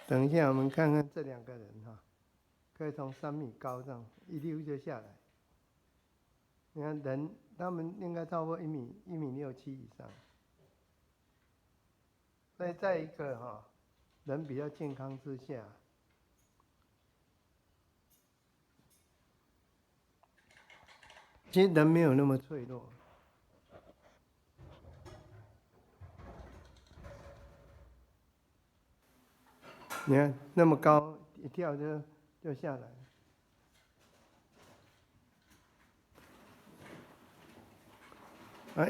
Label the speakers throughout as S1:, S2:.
S1: 等一下，我们看看这两个人哈，可以从3米高这样一溜就下来。你看人，他们应该超过1.67米以上。所以在一个人比较健康之下，其实人没有那么脆弱。你看那么高，一跳就下来。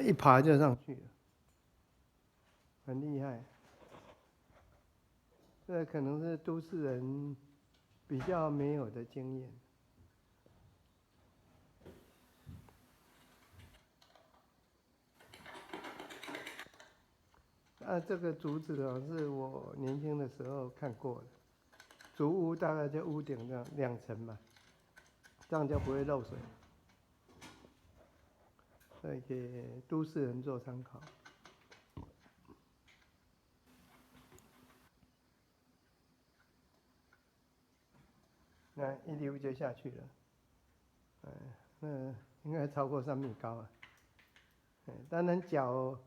S1: 一爬就上去了，很厉害。这可能是都市人比较没有的经验。这个竹子是我年轻的时候看过的，竹屋大概就屋顶这样2层嘛，这样就不会漏水。所以给都市人做参考。那一溜就下去了，那应该超过3米高啊。当然脚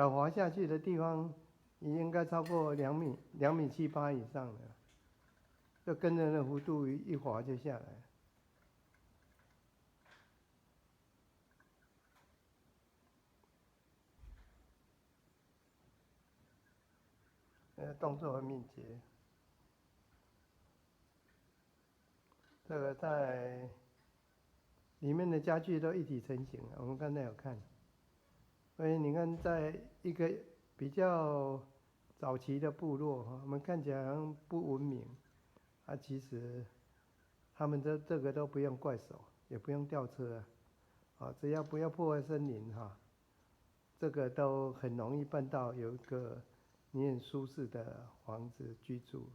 S1: 滑下去的地方，也应该超过2.7、2.8米以上的，就跟着那弧度一滑就下来。动作很敏捷。这个在里面的家具都一体成型了，我们刚才有看。所以你看，在一个比较早期的部落，我们看起来好像不文明，其实他们这个都不用怪手，也不用吊车只要不要破坏森林这个都很容易办到有一个你很舒适的房子居住。